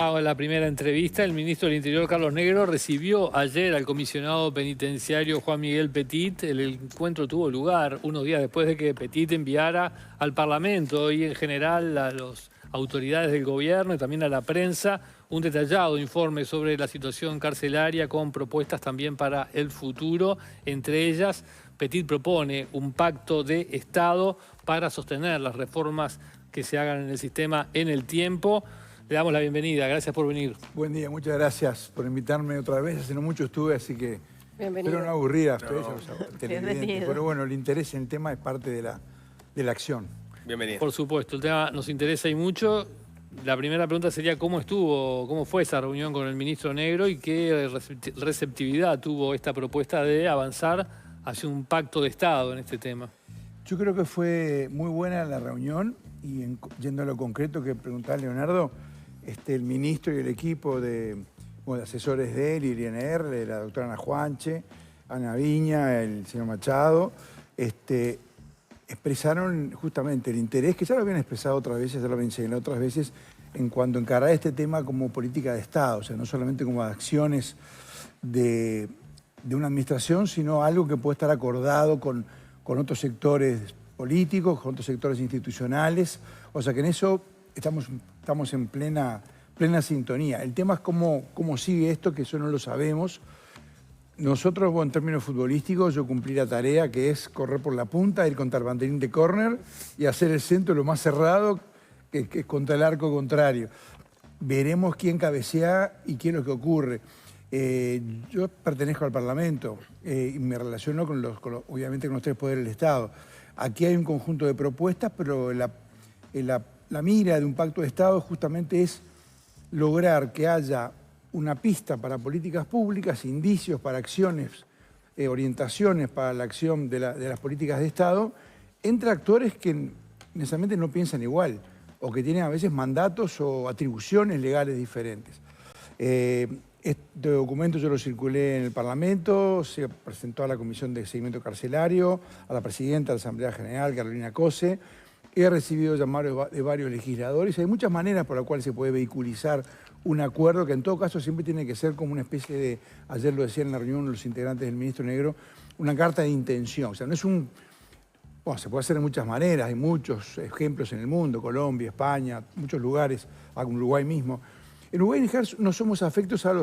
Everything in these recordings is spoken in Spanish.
La primera entrevista, el ministro del Interior, Carlos Negro, recibió ayer al comisionado penitenciario Juan Miguel Petit. El encuentro tuvo lugar unos días después de que Petit enviara al Parlamento y en general a las autoridades del gobierno y también a la prensa un detallado informe sobre la situación carcelaria con propuestas también para el futuro. Entre ellas, Petit propone un pacto de Estado para sostener las reformas que se hagan en el sistema en el tiempo. Le damos la bienvenida, gracias por venir. Buen día, muchas gracias por invitarme otra vez. Hace no mucho estuve, así que bienvenido. espero no aburrir a ustedes, a los televidentes. Bienvenido. Pero bueno, el interés en el tema es parte de la acción. Bienvenido. Por supuesto, el tema nos interesa y mucho. La primera pregunta sería cómo fue esa reunión con el ministro Negro y qué receptividad tuvo esta propuesta de avanzar hacia un pacto de Estado en este tema. Yo creo que fue muy buena la reunión y yendo a lo concreto que preguntaba Leonardo, el ministro y el equipo de asesores de él, Irene Erle, la doctora Ana Juanche, Ana Viña, el señor Machado, expresaron justamente el interés que ya lo habían expresado otras veces, ya lo habían señalado otras veces, en cuanto a encarar este tema como política de Estado, o sea, no solamente como acciones de una administración, sino algo que puede estar acordado con otros sectores políticos, con otros sectores institucionales, o sea que en eso estamos en plena sintonía. El tema es cómo sigue esto, que eso no lo sabemos. Nosotros, en términos futbolísticos, yo cumplí la tarea que es correr por la punta, ir contra el banderín de córner y hacer el centro lo más cerrado que es contra el arco contrario. Veremos quién cabecea y qué es lo que ocurre. Yo pertenezco al Parlamento y me relaciono obviamente con los tres poderes del Estado. Aquí hay un conjunto de propuestas, pero la mira de un pacto de Estado justamente es lograr que haya una pista para políticas públicas, indicios para acciones, orientaciones para la acción de las políticas de Estado, entre actores que necesariamente no piensan igual o que tienen a veces mandatos o atribuciones legales diferentes. Este documento yo lo circulé en el Parlamento, se presentó a la Comisión de Seguimiento Carcelario, a la Presidenta de la Asamblea General, Carolina Cose. He recibido llamados de varios legisladores. Hay muchas maneras por las cuales se puede vehiculizar un acuerdo que en todo caso siempre tiene que ser como una especie de, ayer lo decían en la reunión los integrantes del ministro Negro, una carta de intención. O sea, no es se puede hacer de muchas maneras, hay muchos ejemplos en el mundo, Colombia, España, muchos lugares, Uruguay mismo. En Uruguay no somos afectos a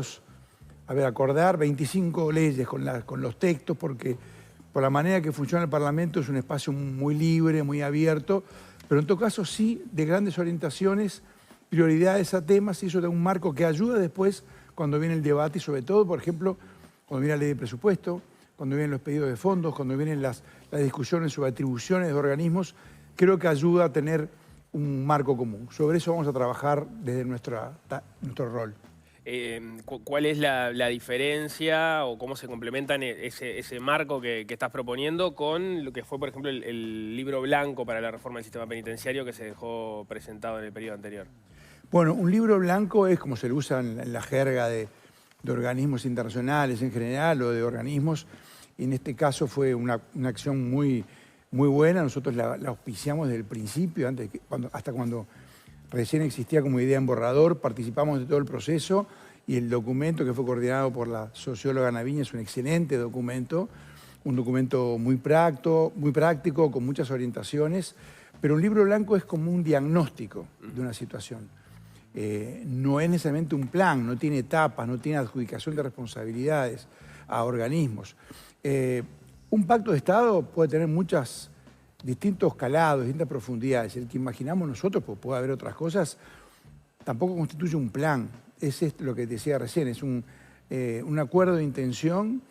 acordar 25 leyes con los textos, porque por la manera que funciona el Parlamento es un espacio muy libre, muy abierto, pero en todo caso sí de grandes orientaciones, prioridades a temas, y eso da un marco que ayuda después cuando viene el debate y sobre todo, por ejemplo, cuando viene la ley de presupuesto, cuando vienen los pedidos de fondos, cuando vienen las discusiones sobre atribuciones de organismos, creo que ayuda a tener un marco común. Sobre eso vamos a trabajar desde nuestro rol. ¿Cuál es la diferencia o cómo se complementan ese marco que estás proponiendo con lo que fue, por ejemplo, el libro blanco para la reforma del sistema penitenciario que se dejó presentado en el periodo anterior? Bueno, un libro blanco es como se le usa en la jerga de organismos internacionales en general o de organismos, y en este caso fue una acción muy buena. Nosotros la auspiciamos desde el principio, hasta cuando recién existía como idea en borrador, participamos de todo el proceso y el documento que fue coordinado por la socióloga Ana Viña es un excelente documento, un documento muy práctico, con muchas orientaciones, pero un libro blanco es como un diagnóstico de una situación. No es necesariamente un plan, no tiene etapas, no tiene adjudicación de responsabilidades a organismos. Un pacto de Estado puede tener distintos calados, distintas profundidades. El que imaginamos nosotros, pues puede haber otras cosas, tampoco constituye un plan. Es lo que decía recién, es un acuerdo de intención,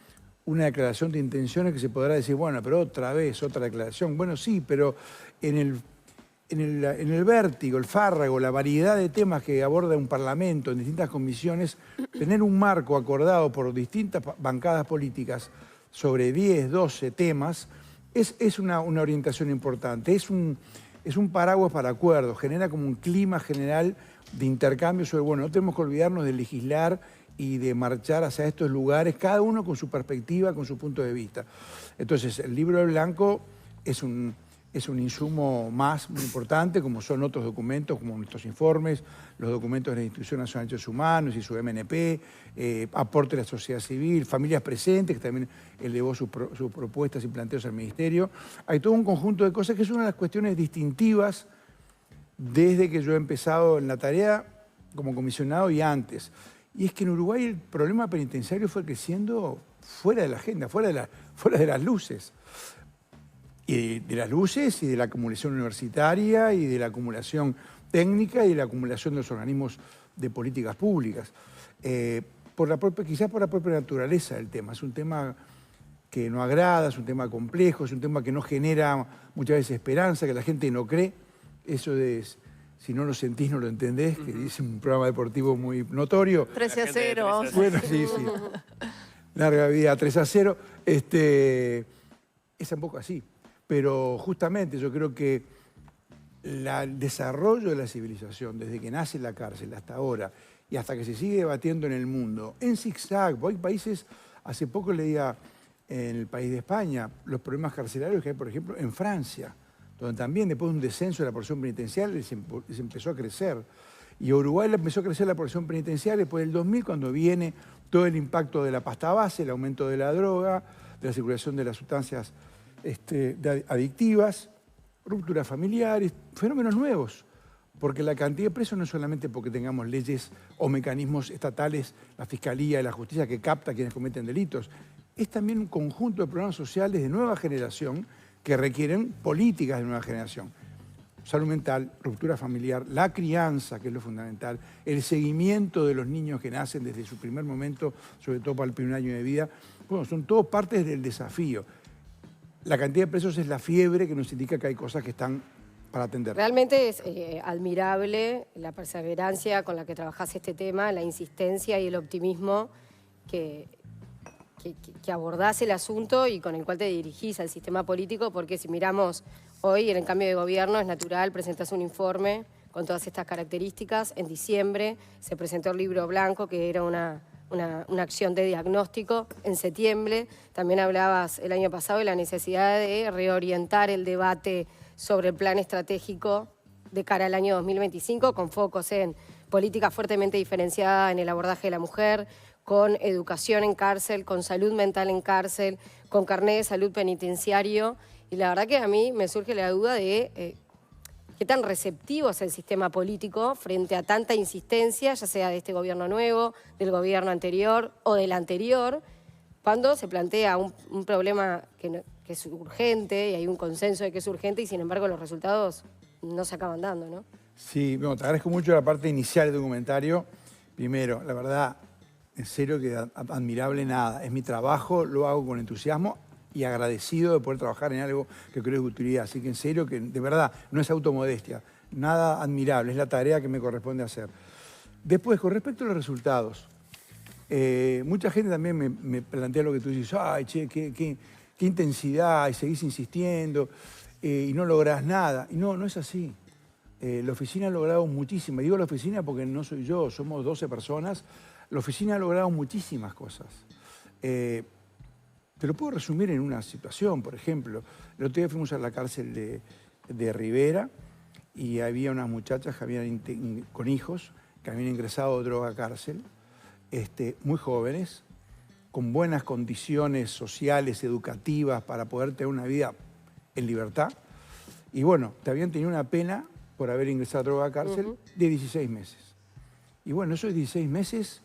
una declaración de intenciones que se podrá decir, bueno, pero otra vez, otra declaración. Bueno, sí, pero en el vértigo, el fárrago, la variedad de temas que aborda un parlamento en distintas comisiones, tener un marco acordado por distintas bancadas políticas sobre 10, 12 temas, es una orientación importante, es un paraguas para acuerdos, genera como un clima general de intercambio sobre, bueno, no tenemos que olvidarnos de legislar y de marchar hacia estos lugares, cada uno con su perspectiva, con su punto de vista. Entonces, el libro blanco es es un insumo más muy importante, como son otros documentos, como nuestros informes, los documentos de la Institución Nacional de Derechos Humanos y su MNP, aporte de la sociedad civil, familias presentes, que también elevó sus propuestas y planteos al Ministerio. Hay todo un conjunto de cosas que es una de las cuestiones distintivas desde que yo he empezado en la tarea como comisionado y antes. Y es que en Uruguay el problema penitenciario fue creciendo fuera de la agenda, fuera de las luces. Y de las luces y de la acumulación universitaria y de la acumulación técnica y de la acumulación de los organismos de políticas públicas. Quizás por la propia naturaleza del tema. Es un tema que no agrada, es un tema complejo, es un tema que no genera muchas veces esperanza, que la gente no cree. Eso de si no lo sentís, no lo entendés, que dice un programa deportivo muy notorio. 13-0. Bueno, sí. Larga vida, 3-0. Es un poco así. Pero justamente yo creo que el desarrollo de la civilización, desde que nace la cárcel hasta ahora y hasta que se sigue debatiendo en el mundo, en zigzag, hay países, hace poco leía en el país de España, los problemas carcelarios que hay, por ejemplo, en Francia, donde también después de un descenso de la población penitenciaria se empezó a crecer. Y a Uruguay le empezó a crecer la población penitenciaria después del 2000, cuando viene todo el impacto de la pasta base, el aumento de la droga, de la circulación de las sustancias adictivas, rupturas familiares, fenómenos nuevos, porque la cantidad de presos no es solamente porque tengamos leyes o mecanismos estatales, la Fiscalía y la Justicia que capta a quienes cometen delitos, es también un conjunto de problemas sociales de nueva generación que requieren políticas de nueva generación. Salud mental, ruptura familiar, la crianza, que es lo fundamental, el seguimiento de los niños que nacen desde su primer momento, sobre todo para el primer año de vida, bueno, son todos partes del desafío. La cantidad de presos es la fiebre que nos indica que hay cosas que están para atender. Realmente es admirable la perseverancia con la que trabajás este tema, la insistencia y el optimismo que abordás el asunto y con el cual te dirigís al sistema político, porque si miramos hoy en el cambio de gobierno es natural, presentás un informe con todas estas características. En diciembre se presentó el libro blanco, que era una acción de diagnóstico. En septiembre también hablabas el año pasado de la necesidad de reorientar el debate sobre el plan estratégico de cara al año 2025, con focos en política fuertemente diferenciada en el abordaje de la mujer, con educación en cárcel, con salud mental en cárcel, con carnet de salud penitenciario. Y la verdad que a mí me surge la duda de qué tan receptivo es el sistema político frente a tanta insistencia, ya sea de este gobierno nuevo, del gobierno anterior o del anterior, cuando se plantea un problema que es urgente y hay un consenso de que es urgente y sin embargo los resultados no se acaban dando, ¿no? Sí, bueno, te agradezco mucho la parte inicial del documentario. Primero, la verdad, en serio que admirable nada. Es mi trabajo, lo hago con entusiasmo y agradecido de poder trabajar en algo que creo es utilidad. Así que en serio que de verdad no es automodestia, nada admirable, es la tarea que me corresponde hacer. Después, con respecto a los resultados, mucha gente también me plantea lo que tú dices, ay, che, qué intensidad, y seguís insistiendo, y no lográs nada. Y no es así. La oficina ha logrado muchísimas. Digo la oficina porque no soy yo, somos 12 personas. La oficina ha logrado muchísimas cosas. Te lo puedo resumir en una situación, por ejemplo. El otro día fuimos a la cárcel de Rivera y había unas muchachas que con hijos que habían ingresado droga a cárcel, muy jóvenes, con buenas condiciones sociales, educativas, para poder tener una vida en libertad. Y bueno, te habían tenido una pena por haber ingresado droga a cárcel de 16 meses. Y bueno, esos 16 meses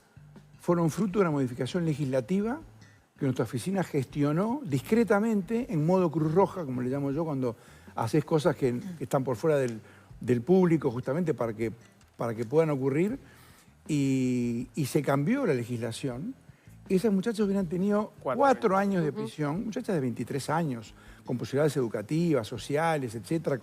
fueron fruto de una modificación legislativa que nuestra oficina gestionó discretamente, en modo Cruz Roja, como le llamo yo, cuando haces cosas que están por fuera del público, justamente para que puedan ocurrir. Y se cambió la legislación. Y esas muchachas hubieran tenido 4 años de prisión, muchachas de 23 años, con posibilidades educativas, sociales, etcétera,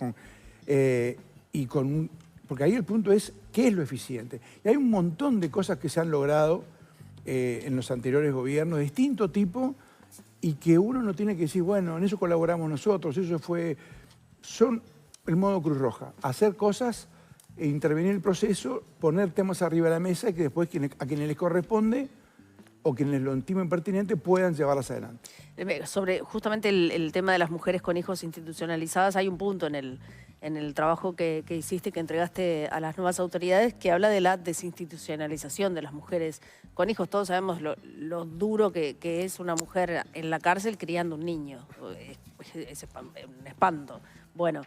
porque ahí el punto es, ¿qué es lo eficiente? Y hay un montón de cosas que se han logrado en los anteriores gobiernos, de distinto tipo, y que uno no tiene que decir, bueno, en eso colaboramos nosotros, son el modo Cruz Roja, hacer cosas, intervenir en el proceso, poner temas arriba de la mesa y que después a quienes les corresponde o quienes lo estimen pertinente puedan llevarlas adelante. Sobre justamente el tema de las mujeres con hijos institucionalizadas, hay un punto en el trabajo que hiciste, que entregaste a las nuevas autoridades, que habla de la desinstitucionalización de las mujeres con hijos. Todos sabemos lo duro que es una mujer en la cárcel criando un niño. Es un espanto. Bueno,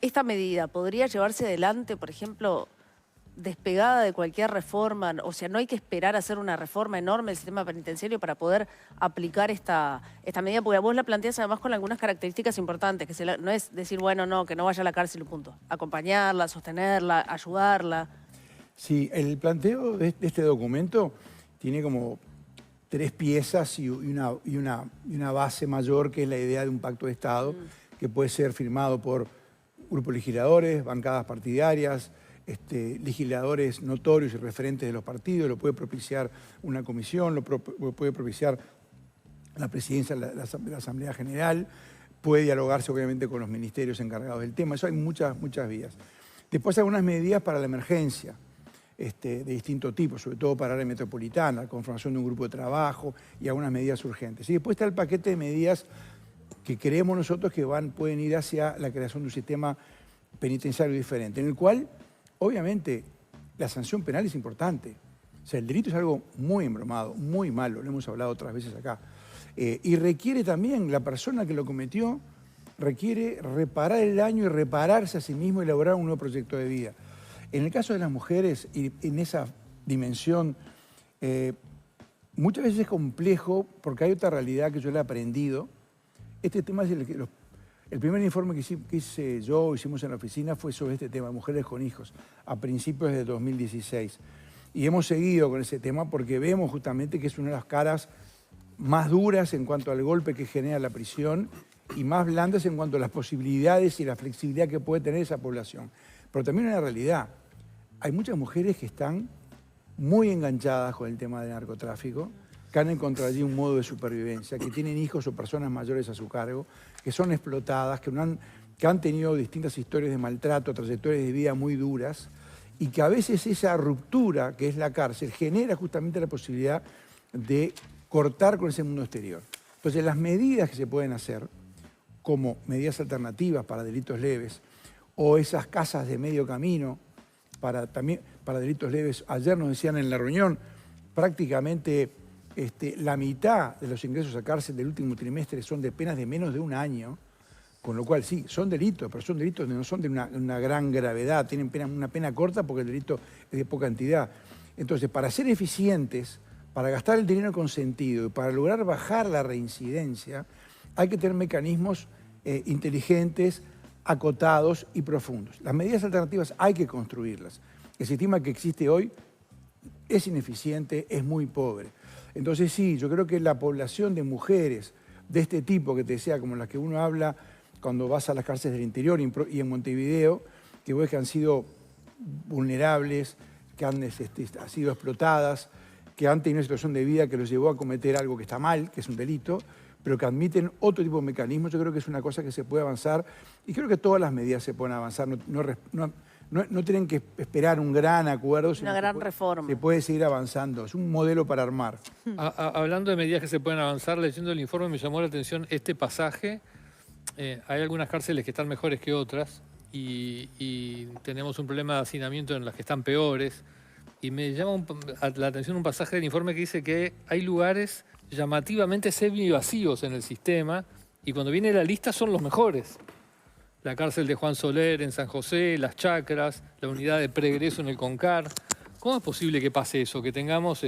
esta medida podría llevarse adelante, por ejemplo, despegada de cualquier reforma, o sea, no hay que esperar a hacer una reforma enorme del sistema penitenciario para poder aplicar esta medida, porque vos la planteás además con algunas características importantes, que no es decir, bueno, no, que no vaya a la cárcel y punto. Acompañarla, sostenerla, ayudarla. Sí, el planteo de este documento tiene como 3 piezas y una base mayor, que es la idea de un pacto de Estado, que puede ser firmado por grupos legisladores, bancadas partidarias, legisladores notorios y referentes de los partidos, lo puede propiciar una comisión, lo puede propiciar la presidencia de la Asamblea General, puede dialogarse obviamente con los ministerios encargados del tema. Eso hay muchas vías. Después hay algunas medidas para la emergencia, de distinto tipo, sobre todo para la área metropolitana, la conformación de un grupo de trabajo y algunas medidas urgentes. Y después está el paquete de medidas que creemos nosotros que pueden ir hacia la creación de un sistema penitenciario diferente, en el cual obviamente la sanción penal es importante. O sea, el delito es algo muy embromado, muy malo, lo hemos hablado otras veces acá. Y requiere también, la persona que lo cometió, requiere reparar el daño y repararse a sí mismo y elaborar un nuevo proyecto de vida. En el caso de las mujeres, y en esa dimensión, muchas veces es complejo porque hay otra realidad que yo le he aprendido. Este tema es el primer informe que hicimos en la oficina fue sobre este tema, mujeres con hijos, a principios de 2016. Y hemos seguido con ese tema porque vemos justamente que es una de las caras más duras en cuanto al golpe que genera la prisión y más blandas en cuanto a las posibilidades y la flexibilidad que puede tener esa población. Pero también una realidad, hay muchas mujeres que están muy enganchadas con el tema del narcotráfico, que han encontrado allí un modo de supervivencia, que tienen hijos o personas mayores a su cargo, que son explotadas, que han tenido distintas historias de maltrato, trayectorias de vida muy duras, y que a veces esa ruptura, que es la cárcel, genera justamente la posibilidad de cortar con ese mundo exterior. Entonces, las medidas que se pueden hacer, como medidas alternativas para delitos leves, o esas casas de medio camino también para delitos leves, ayer nos decían en la reunión, prácticamente la mitad de los ingresos a cárcel del último trimestre son de penas de menos de 1 año, con lo cual sí, son delitos, pero son delitos que no son de una gran gravedad, tienen una pena corta porque el delito es de poca entidad. Entonces, para ser eficientes, para gastar el dinero con sentido y para lograr bajar la reincidencia, hay que tener mecanismos inteligentes, acotados y profundos. Las medidas alternativas hay que construirlas. El sistema que existe hoy es ineficiente, es muy pobre. Entonces sí, yo creo que la población de mujeres de este tipo que te decía, como las que uno habla cuando vas a las cárceles del interior y en Montevideo, que ves que han sido vulnerables, que han sido explotadas, que han tenido una situación de vida que los llevó a cometer algo que está mal, que es un delito, pero que admiten otro tipo de mecanismos. Yo creo que es una cosa que se puede avanzar y creo que todas las medidas se pueden avanzar. No tienen que esperar un gran acuerdo, sino una gran reforma. Se puede seguir avanzando. Es un modelo para armar. Hablando de medidas que se pueden avanzar, leyendo el informe me llamó la atención este pasaje. Hay algunas cárceles que están mejores que otras y tenemos un problema de hacinamiento en las que están peores. Y me llama la atención un pasaje del informe que dice que hay lugares llamativamente semivacíos en el sistema y cuando viene la lista son los mejores. La cárcel de Juan Soler en San José, las Chacras, la unidad de pregreso en el Concar. ¿Cómo es posible que pase eso? Que tengamos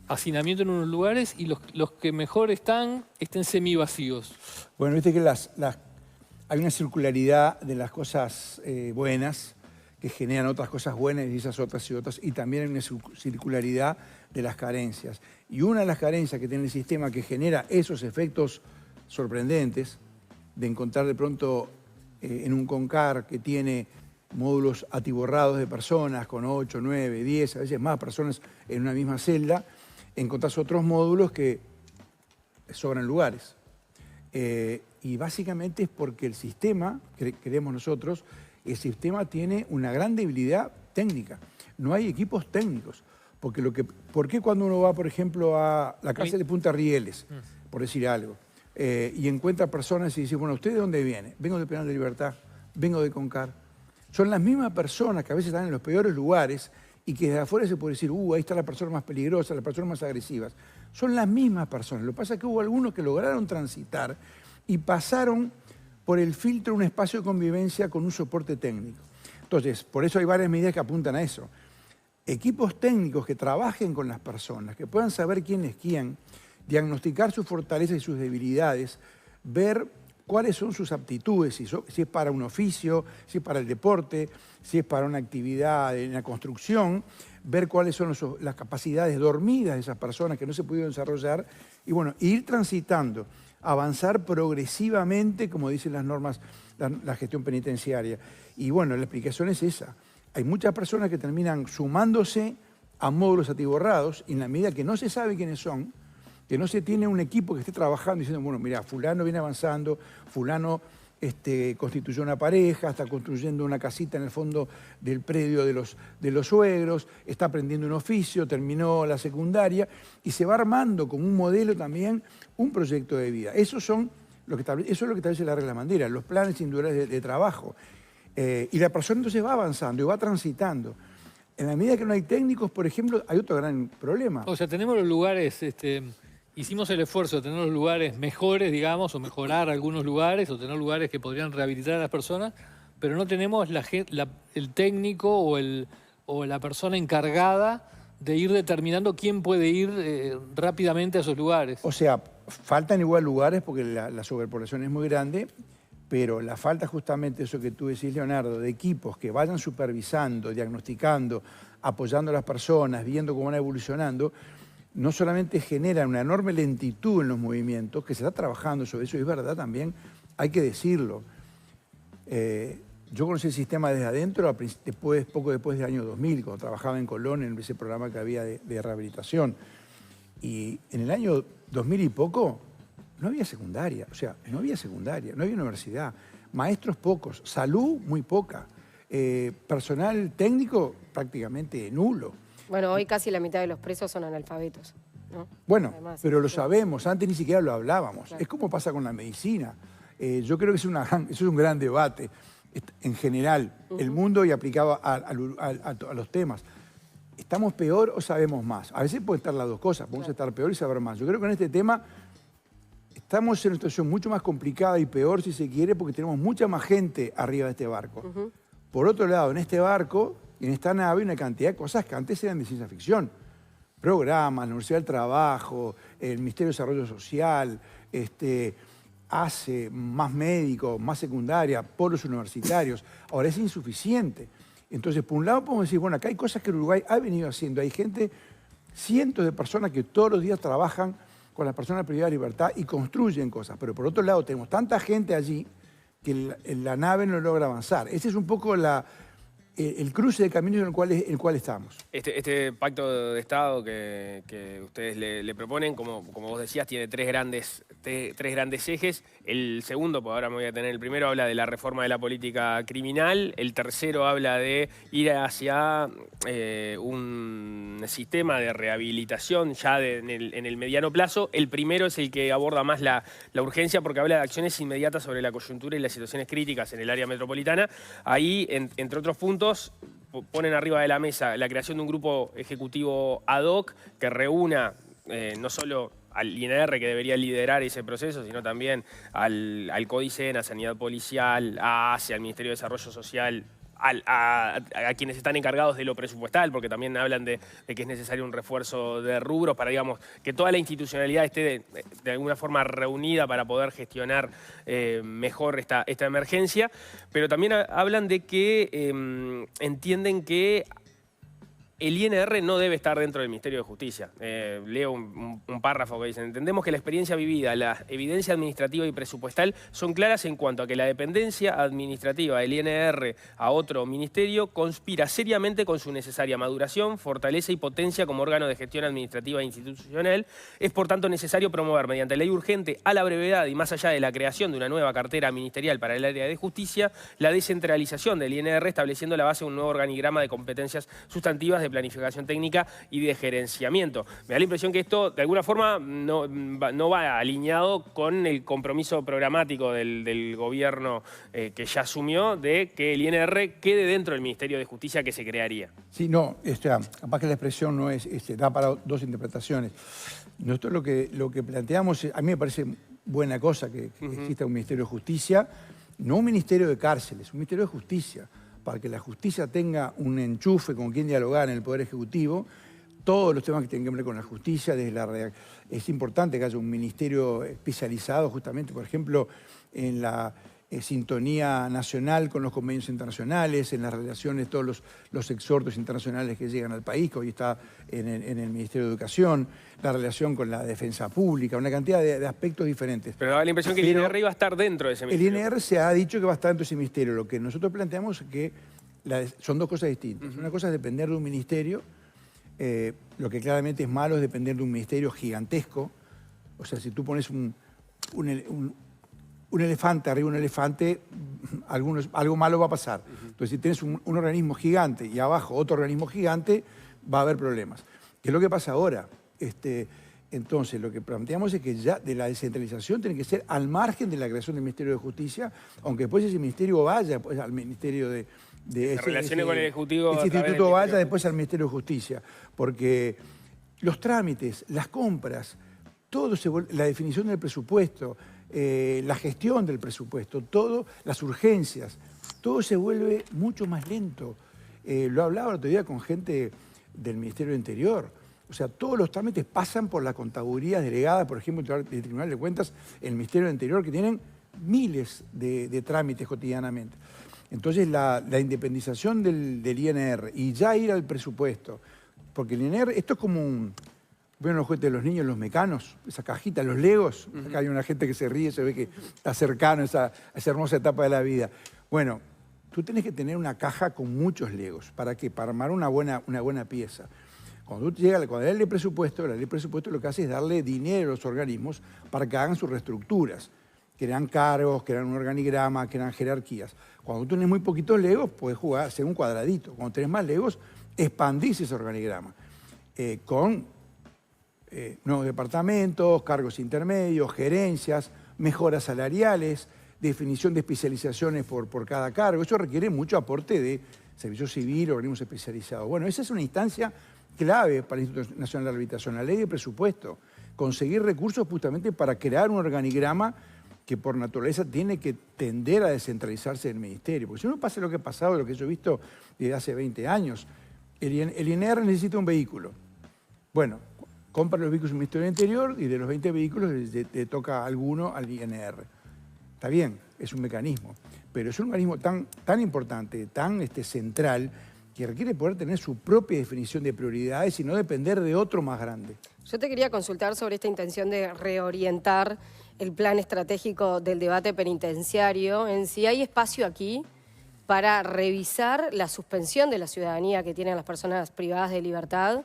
hacinamiento en unos lugares y los que mejor estén semivacíos. Bueno, viste que hay una circularidad de las cosas buenas que generan otras cosas buenas y esas otras y otras, y también hay una circularidad de las carencias. Y una de las carencias que tiene el sistema que genera esos efectos sorprendentes de encontrar de pronto en un CONCAR que tiene módulos atiborrados de personas con 8, 9, 10, a veces más personas en una misma celda, encontrás otros módulos que sobran lugares. Y básicamente es porque el sistema, creemos nosotros, el sistema tiene una gran debilidad técnica. No hay equipos técnicos. Porque ¿por qué cuando uno va, por ejemplo, a la cárcel de Punta Rieles, por decir algo, y encuentra personas y dice, bueno, ¿usted de dónde viene? Vengo de Penal de Libertad, vengo de Concar. Son las mismas personas que a veces están en los peores lugares y que desde afuera se puede decir, ahí está la persona más peligrosa, las personas más agresivas. Son las mismas personas. Lo que pasa es que hubo algunos que lograron transitar y pasaron por el filtro un espacio de convivencia con un soporte técnico. Entonces, por eso hay varias medidas que apuntan a eso. Equipos técnicos que trabajen con las personas, que puedan saber quién es quién, diagnosticar sus fortalezas y sus debilidades, ver cuáles son sus aptitudes, si es para un oficio, si es para el deporte, si es para una actividad en la construcción, ver cuáles son las capacidades dormidas de esas personas que no se pudieron desarrollar y bueno, ir transitando, avanzar progresivamente, como dicen las normas, la gestión penitenciaria. Y bueno, la explicación es esa. Hay muchas personas que terminan sumándose a módulos atiborrados y en la medida que no se sabe quiénes son, que no se tiene un equipo que esté trabajando diciendo, bueno, mira, fulano viene avanzando, fulano constituyó una pareja, está construyendo una casita en el fondo del predio de los suegros, está aprendiendo un oficio, terminó la secundaria y se va armando como un modelo también un proyecto de vida. Eso es lo que establece la regla Mandela, los planes individuales de trabajo. Y la persona entonces va avanzando y va transitando. En la medida que no hay técnicos, por ejemplo, hay otro gran problema. O sea, tenemos los lugares, hicimos el esfuerzo de tener los lugares mejores, digamos, o mejorar algunos lugares, o tener lugares que podrían rehabilitar a las personas, pero no tenemos el técnico o la persona encargada de ir determinando quién puede ir rápidamente a esos lugares. O sea, faltan igual lugares porque la sobrepoblación es muy grande, pero la falta justamente eso que tú decís, Leonardo, de equipos que vayan supervisando, diagnosticando, apoyando a las personas, viendo cómo van evolucionando, no solamente genera una enorme lentitud en los movimientos, que se está trabajando sobre eso, y es verdad también, hay que decirlo. Yo conocí el sistema desde adentro poco después del año 2000, cuando trabajaba en Colón, en ese programa que había de rehabilitación. Y en el año 2000 y poco, no había secundaria, o sea, no había secundaria, no había universidad, maestros pocos, salud muy poca, personal técnico prácticamente nulo. Bueno, hoy casi la mitad de los presos son analfabetos, ¿no? Bueno, Además, pero lo sabemos, antes ni siquiera lo hablábamos. Claro. Es como pasa con la medicina. Yo creo que eso es un gran debate en general, el mundo y aplicado a los temas. ¿Estamos peor o sabemos más? A veces pueden estar las dos cosas, podemos estar peor y saber más. Yo creo que en este tema estamos en una situación mucho más complicada y peor, si se quiere, porque tenemos mucha más gente arriba de este barco. Por otro lado, en este barco, en esta nave, hay una cantidad de cosas que antes eran de ciencia ficción. Programas, la Universidad del Trabajo, el Ministerio de Desarrollo Social, ACE, más médicos, más secundaria, polos universitarios. Ahora es insuficiente. Entonces, por un lado podemos decir, bueno, acá hay cosas que Uruguay ha venido haciendo. Hay gente, cientos de personas que todos los días trabajan con las personas privadas de libertad y construyen cosas. Pero por otro lado, tenemos tanta gente allí que la nave no logra avanzar. Ese es un poco el cruce de caminos en el cual estamos. Este pacto de Estado que ustedes le proponen, como vos decías, tiene tres grandes ejes. El segundo, pues ahora me voy a tener el primero, habla de la reforma de la política criminal. El tercero habla de ir hacia un sistema de rehabilitación ya en el mediano plazo. El primero es el que aborda más la urgencia porque habla de acciones inmediatas sobre la coyuntura y las situaciones críticas en el área metropolitana. Ahí, entre otros puntos, ponen arriba de la mesa la creación de un grupo ejecutivo ad hoc que reúna no solo al INR, que debería liderar ese proceso, sino también al Códice, a Sanidad Policial, a ACE, al Ministerio de Desarrollo Social, a quienes están encargados de lo presupuestal, porque también hablan de que es necesario un refuerzo de rubros para, digamos, que toda la institucionalidad esté de alguna forma reunida para poder gestionar mejor esta emergencia. Pero también hablan de que entienden que el INR no debe estar dentro del Ministerio de Justicia. Leo un párrafo que dice: entendemos que la experiencia vivida, la evidencia administrativa y presupuestal son claras en cuanto a que la dependencia administrativa del INR a otro ministerio conspira seriamente con su necesaria maduración, fortaleza y potencia como órgano de gestión administrativa e institucional. Es por tanto necesario promover mediante ley urgente a la brevedad y más allá de la creación de una nueva cartera ministerial para el área de justicia, la descentralización del INR estableciendo la base de un nuevo organigrama de competencias sustantivas de planificación técnica y de gerenciamiento. Me da la impresión que esto, de alguna forma, no va alineado con el compromiso programático del gobierno que ya asumió de que el INR quede dentro del Ministerio de Justicia que se crearía. Sí, no, capaz que la expresión no es, da para dos interpretaciones. Nosotros lo que planteamos, a mí me parece buena cosa que exista un Ministerio de Justicia, no un Ministerio de Cárceles, un Ministerio de Justicia, para que la justicia tenga un enchufe con quien dialogar en el Poder Ejecutivo, todos los temas que tienen que ver con la justicia, es importante que haya un ministerio especializado justamente, por ejemplo, en la sintonía nacional con los convenios internacionales, en las relaciones, todos los exhortos internacionales que llegan al país, que hoy está en el Ministerio de Educación, la relación con la defensa pública, una cantidad de aspectos diferentes. Pero da la impresión que el INR iba a estar dentro de ese ministerio. El INR se ha dicho que va a estar dentro de ese ministerio. Lo que nosotros planteamos es que son dos cosas distintas. Una cosa es depender de un ministerio, lo que claramente es malo es depender de un ministerio gigantesco. O sea, si tú pones un elefante arriba de un elefante, algo malo va a pasar. Entonces, si tienes un organismo gigante y abajo otro organismo gigante, va a haber problemas. ¿Qué es lo que pasa ahora? Entonces, lo que planteamos es que ya de la descentralización tiene que ser al margen de la creación del Ministerio de Justicia, aunque después ese ministerio vaya pues, al Ministerio de relaciones con el Ejecutivo. Ese instituto vaya después al Ministerio de Justicia, porque los trámites, las compras, todo la definición del presupuesto, la gestión del presupuesto, las urgencias, todo se vuelve mucho más lento. Lo hablaba el otro día con gente del Ministerio del Interior. O sea, todos los trámites pasan por la contaduría delegada, por ejemplo, del Tribunal de Cuentas, el Ministerio del Interior, que tienen miles de trámites cotidianamente. Entonces, la independización del INR y ya ir al presupuesto, porque el INR, esto es como ¿ven los juguetes de los niños, los mecanos? Esa cajita, los legos. Acá hay una gente que se ríe, se ve que está cercano a esa hermosa etapa de la vida. Bueno, tú tienes que tener una caja con muchos legos. ¿Para qué? Para armar una buena pieza. Cuando la ley de presupuesto lo que hace es darle dinero a los organismos para que hagan sus reestructuras. Crean cargos, crean un organigrama, crean jerarquías. Cuando tú tienes muy poquitos legos, puedes hacer un cuadradito. Cuando tienes más legos, expandís ese organigrama con nuevos departamentos, cargos intermedios, gerencias, mejoras salariales, definición de especializaciones por cada cargo. Eso requiere mucho aporte de servicio civil, organismos especializados. Bueno, esa es una instancia clave para el Instituto Nacional de Rehabilitación, la ley de presupuesto. Conseguir recursos justamente para crear un organigrama que por naturaleza tiene que tender a descentralizarse del ministerio. Porque si no pasa lo que ha pasado, lo que yo he visto desde hace 20 años, el INR necesita un vehículo. Bueno, compra los vehículos del Ministerio del Interior y de los 20 vehículos le toca alguno al INR. Está bien, es un mecanismo, pero es un organismo tan importante, tan central, que requiere poder tener su propia definición de prioridades y no depender de otro más grande. Yo te quería consultar sobre esta intención de reorientar el plan estratégico del debate penitenciario, en si hay espacio aquí para revisar la suspensión de la ciudadanía que tienen las personas privadas de libertad,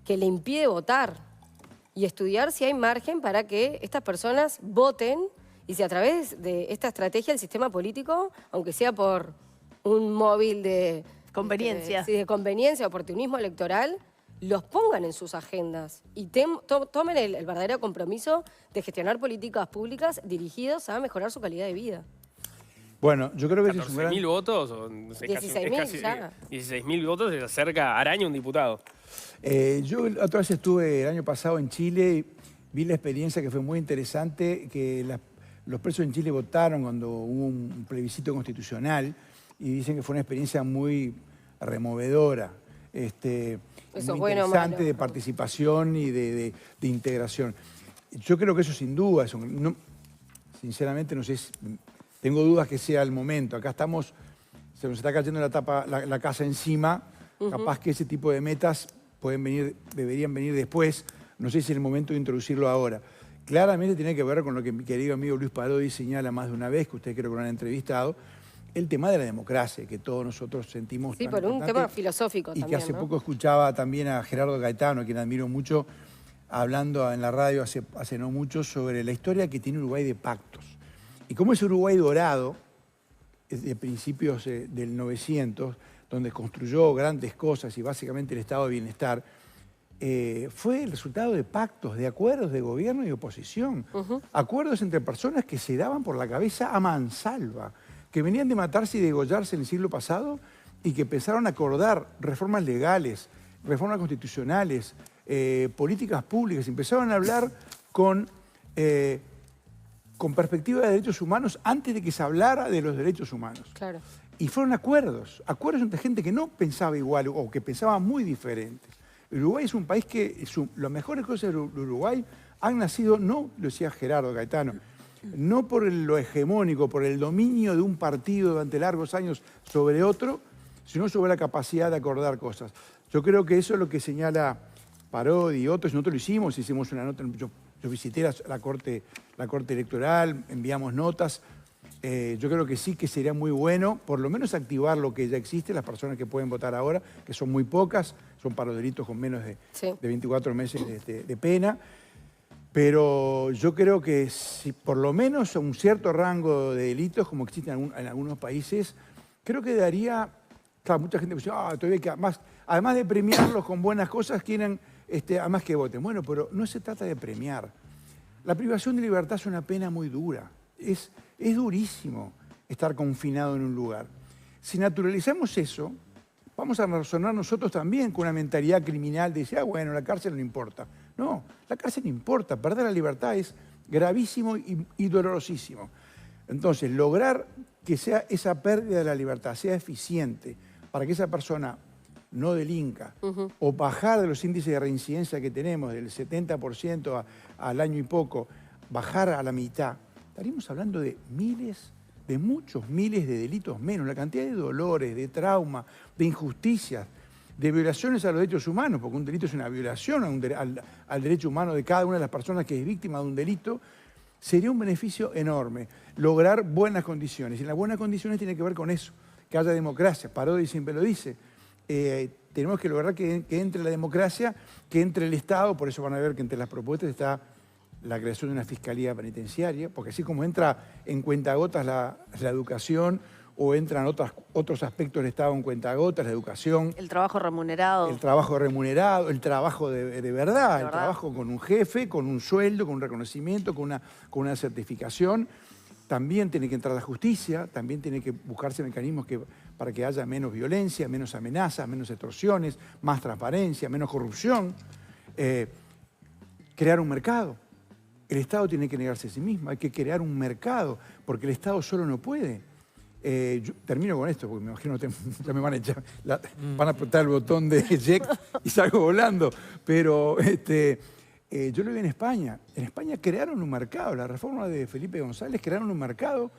que le impide votar, y estudiar si hay margen para que estas personas voten y si a través de esta estrategia el sistema político, aunque sea por un móvil de conveniencia, de conveniencia, oportunismo electoral, los pongan en sus agendas y tomen el verdadero compromiso de gestionar políticas públicas dirigidas a mejorar su calidad de vida. Bueno, yo creo que es un gran... ¿14.000 votos? O, no sé, 16.000 ya. 16.000 votos se acerca araña un diputado. Yo otra vez estuve el año pasado en Chile, vi la experiencia que fue muy interesante, que los presos en Chile votaron cuando hubo un plebiscito constitucional y dicen que fue una experiencia muy removedora, muy interesante de participación y de integración. Yo creo que eso sin duda, sinceramente no sé, tengo dudas que sea el momento. Acá estamos, se nos está cayendo la casa encima, capaz que ese tipo de metas deberían venir después, no sé si es el momento de introducirlo ahora. Claramente tiene que ver con lo que mi querido amigo Luis Parodi señala más de una vez, que ustedes creo que lo han entrevistado, el tema de la democracia, que todos nosotros sentimos sí, tan por un importante, tema filosófico y también, que hace ¿no? poco escuchaba también a Gerardo Gaetano, a quien admiro mucho, hablando en la radio hace no mucho sobre la historia que tiene Uruguay de pactos. Y cómo ese Uruguay dorado, de principios del 900, donde construyó grandes cosas y básicamente el estado de bienestar, fue el resultado de pactos, de acuerdos de gobierno y oposición. Acuerdos entre personas que se daban por la cabeza a mansalva, que venían de matarse y degollarse en el siglo pasado y que empezaron a acordar reformas legales, reformas constitucionales, políticas públicas. Empezaron a hablar con perspectiva de derechos humanos antes de que se hablara de los derechos humanos. Claro. Y fueron acuerdos entre gente que no pensaba igual o que pensaba muy diferente. Uruguay es un país que las mejores cosas de Uruguay han nacido, no lo decía Gerardo Gaetano, no por lo hegemónico, por el dominio de un partido durante largos años sobre otro, sino sobre la capacidad de acordar cosas. Yo creo que eso es lo que señala Parodi y otros. Nosotros lo hicimos una nota, yo visité la corte electoral, enviamos notas. Yo creo que sí que sería muy bueno, por lo menos activar lo que ya existe, las personas que pueden votar ahora, que son muy pocas, son para delitos con menos de 24 meses de pena. Pero yo creo que si por lo menos un cierto rango de delitos, como existen en algunos países, creo que daría... Claro, mucha gente dice, todavía que además de premiarlos con buenas cosas, quieren además que voten. Bueno, pero no se trata de premiar. La privación de libertad es una pena muy dura. Es durísimo estar confinado en un lugar. Si naturalizamos eso, vamos a razonar nosotros también con una mentalidad criminal de decir, bueno, la cárcel no importa. No, la cárcel no importa. Perder la libertad es gravísimo y dolorosísimo. Entonces, lograr que esa pérdida de la libertad sea eficiente para que esa persona no delinca o bajar de los índices de reincidencia que tenemos del 70% al año y poco, bajar a la mitad, estaríamos hablando de muchos miles de delitos menos, la cantidad de dolores, de trauma, de injusticias, de violaciones a los derechos humanos, porque un delito es una violación al derecho humano de cada una de las personas que es víctima de un delito, sería un beneficio enorme. Lograr buenas condiciones. Y las buenas condiciones tienen que ver con eso, que haya democracia. Parodi siempre lo dice. Tenemos que lograr que entre la democracia, que entre el Estado. Por eso van a ver que entre las propuestas está la creación de una fiscalía penitenciaria, porque así como entra en cuentagotas la educación o entran otros aspectos del Estado en cuentagotas, la educación. El trabajo remunerado. El trabajo remunerado, el trabajo de verdad, el trabajo con un jefe, con un sueldo, con un reconocimiento, con una certificación. También tiene que entrar la justicia, también tiene que buscarse mecanismos para que haya menos violencia, menos amenazas, menos extorsiones, más transparencia, menos corrupción. Crear un mercado. El Estado tiene que negarse a sí mismo, hay que crear un mercado, porque el Estado solo no puede. Yo termino con esto, porque me imagino que ya me van a echar, van a apretar el botón de eject y salgo volando. Pero yo lo vi en España. En España crearon un mercado, la reforma de Felipe González crearon un mercado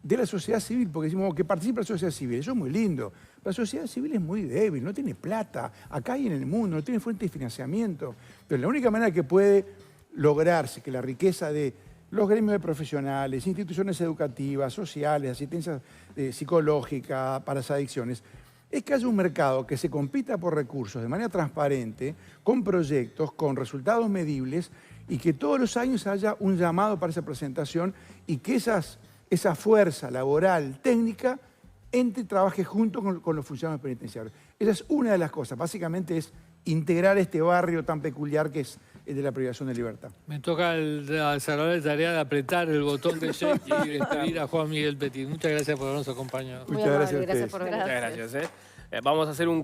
de la sociedad civil, porque decimos que participa la sociedad civil, eso es muy lindo. Pero la sociedad civil es muy débil, no tiene plata, acá y en el mundo, no tiene fuente de financiamiento. Pero la única manera que puede lograrse que la riqueza de los gremios de profesionales, instituciones educativas, sociales, asistencia psicológica para las adicciones, es que haya un mercado que se compita por recursos de manera transparente, con proyectos, con resultados medibles, y que todos los años haya un llamado para esa presentación y que esa fuerza laboral, técnica, trabaje junto con los funcionarios penitenciarios. Esa es una de las cosas. Básicamente es integrar este barrio tan peculiar que es el de la privación de libertad. Me toca la desagradable tarea de apretar el botón de eject y despedir a Juan Miguel Petit. Muchas gracias por habernos acompañado. Muy Muchas amable, gracias a ustedes. gracias por venir. Muchas gracias. Vamos a hacer un